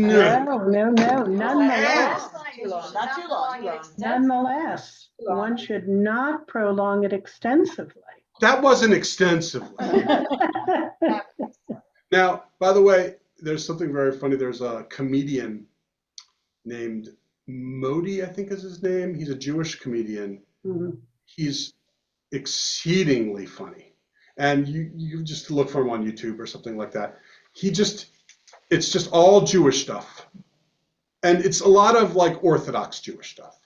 No, nonetheless. Not too long. Nonetheless, one should not prolong it extensively. That wasn't extensively. Now, by the way, there's something very funny. There's a comedian named Modi, I think is his name. He's a Jewish comedian. Mhm. He's exceedingly funny. And you just look for him on YouTube or something like that. It's just all Jewish stuff. And it's a lot of like Orthodox Jewish stuff.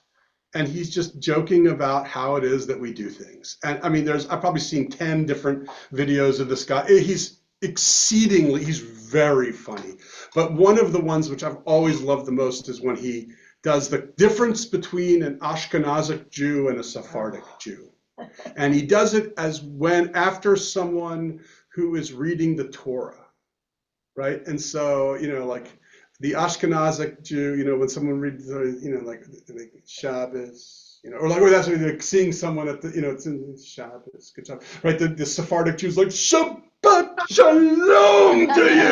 And he's just joking about how it is that we do things. And I mean, I've probably seen 10 different videos of this guy. He's very funny. But one of the ones which I've always loved the most is when he does the difference between an Ashkenazic Jew and a Sephardic Jew. And he does it after someone who is reading the Torah, right? And so, like the Ashkenazic Jew, when someone reads, like Shabbos, or that's like seeing someone at the, it's in Shabbos, good job, right? The Sephardic Jew's like, Shabbat Shalom to you.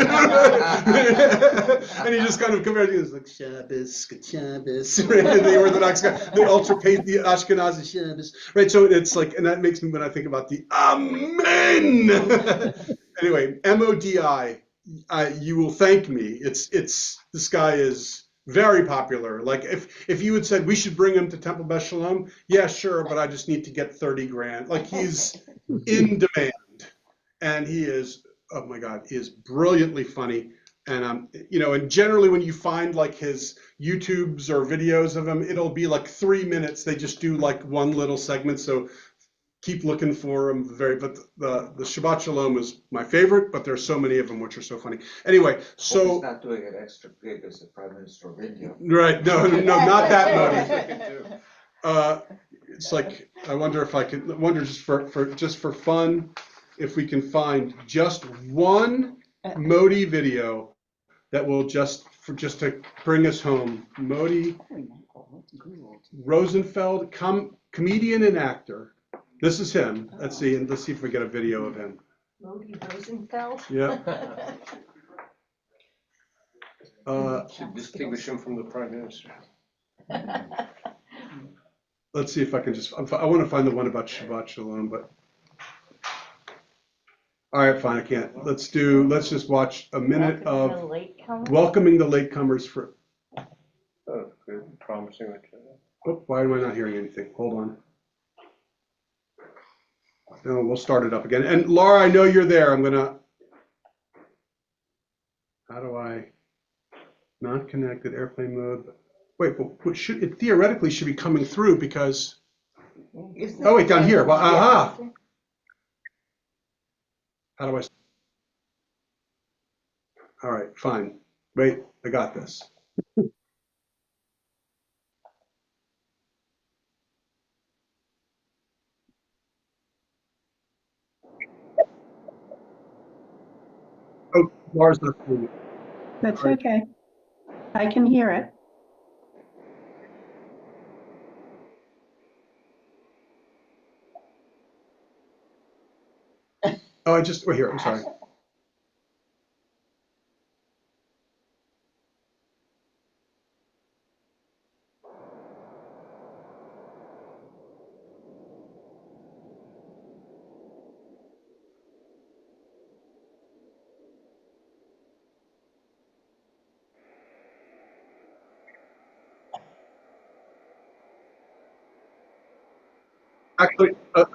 And he just kind of compares, it's like Shabbos, good Shabbos, right? And the Orthodox guy, the Ashkenazi Shabbos, right? So it's like, and that makes me, when I think about the Amen. Anyway, MODI. You will thank me. This guy is very popular. Like if you had said we should bring him to Temple Beth Shalom, yeah, sure, but I just need to get 30 grand. Like he's in demand, and he is, oh my God, he is brilliantly funny. And and generally when you find like his YouTubes or videos of him, it'll be like 3 minutes. They just do like one little segment. So keep looking for them. But the Shabbat Shalom is my favorite, but there's so many of them which are so funny. Anyway, so he's not doing it extra big as the Prime Minister of India. right, no, not that Modi. It's like I wonder just for fun, if we can find just one Modi video that will just to bring us home. Modi Rosenfeld, comedian and actor. This is him. Let's see if we get a video of him. Modi Rosenfeld? Yeah. Should distinguish him from the Prime Minister. Let's see if I can I want to find the one about Shabbat Shalom, but. All right, fine, I can't. Let's just watch a minute of welcoming the latecomers for. Oh, good. Promising. Oh, why am I not hearing anything? Hold on. No, we'll start it up again. And Laura, I know you're there. How do I, not connected, airplane mode. Wait, but it theoretically should be coming through because, oh wait, down here. Well, aha. How do I, all right, fine. Wait, I got this. Oh, Laura's not cool. That's okay. I can hear it. Oh, wait here, I'm sorry.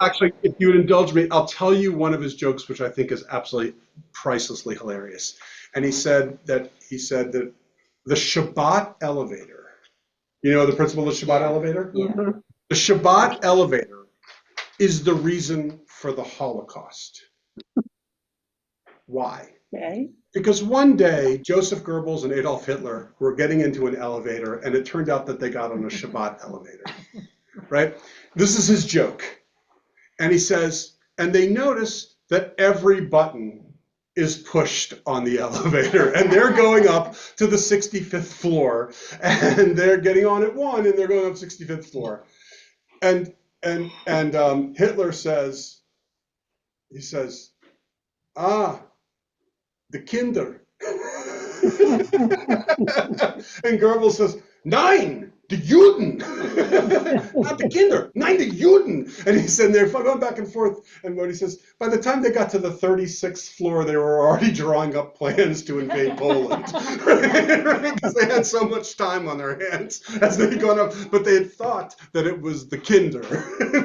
Actually, if you would indulge me, I'll tell you one of his jokes, which I think is absolutely pricelessly hilarious. And he said that the Shabbat elevator You know the principle of the Shabbat elevator? Yeah. Mhm. The Shabbat elevator is the reason for the Holocaust. Why? Okay. Because one day, Joseph Goebbels and Adolf Hitler were getting into an elevator, and it turned out that they got on a Shabbat elevator, right? This is his joke. And he says, and they noticed that every button is pushed on the elevator, and they're going up to the 65th floor, and they're getting on at 1, and they're going up 65th floor. And Hitler says, he says, the Kinder. And Goebbels says, Nein, the Juden. Not the Kinder, nein, the Juden. And he said, they're going back and forth. And what he says, by the time they got to the 36th floor, they were already drawing up plans to invade Poland. Because they had so much time on their hands as they'd gone up. But they had thought that it was the Kinder,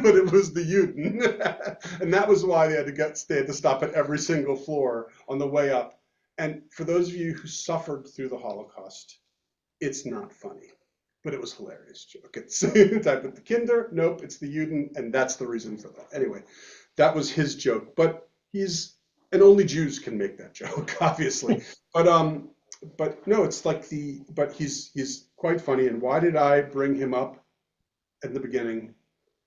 but it was the Juden. And that was why they had to stop at every single floor on the way up. And for those of you who suffered through the Holocaust, it's not funny, but it was hilarious joke. It's type of the Kinder, nope, it's the Juden, and that's the reason for that. Anyway, that was his joke, but and only Jews can make that joke, obviously. But no, it's like but he's quite funny. And why did I bring him up at the beginning?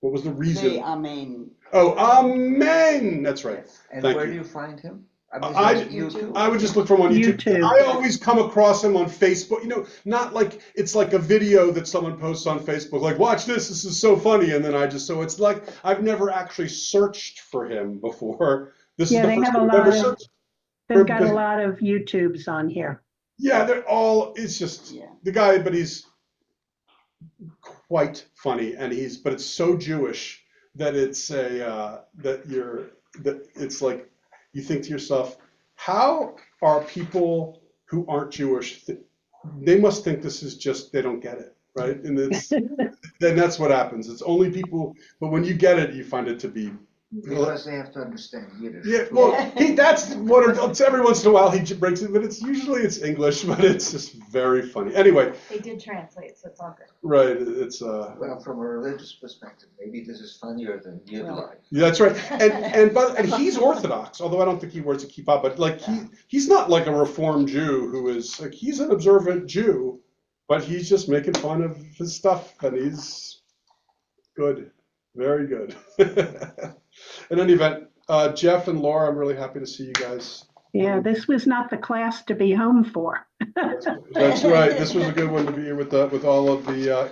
What was the reason? Say amen. Oh, amen. That's right. And Thank where you. do you find him? I would just look for him on YouTube. YouTube. I always come across him on Facebook. You know, not like it's like a video that someone posts on Facebook, like, watch this, this is so funny. And then so it's like, I've never actually searched for him before. This Yeah, is the they first have a time I've lot ever of- searched. They've got a lot of YouTubes on here. Yeah, it's just Yeah. the guy, but he's quite funny. But it's so Jewish that it's it's like, you think to yourself, how are people who aren't Jewish, they must think this is just, they don't get it, right? And then that's what happens. It's only people, but when you get it, you find it to be. Because they have to understand Yiddish. Yeah, well, that's what every once in a while he breaks it, but it's usually English, but it's just very funny. Anyway, They did translate, so it's all good. right, it's Well, from a religious perspective, maybe this is funnier than Yid life. yeah, that's right. And he's Orthodox, although I don't think he wears a kippah, but like he's not like a Reformed Jew who is like, he's an observant Jew, but he's just making fun of his stuff, and he's good, very good. In any event, Jeff and Laura, I'm really happy to see you guys. Yeah, this was not the class to be home for. That's right. This was a good one to be with all of the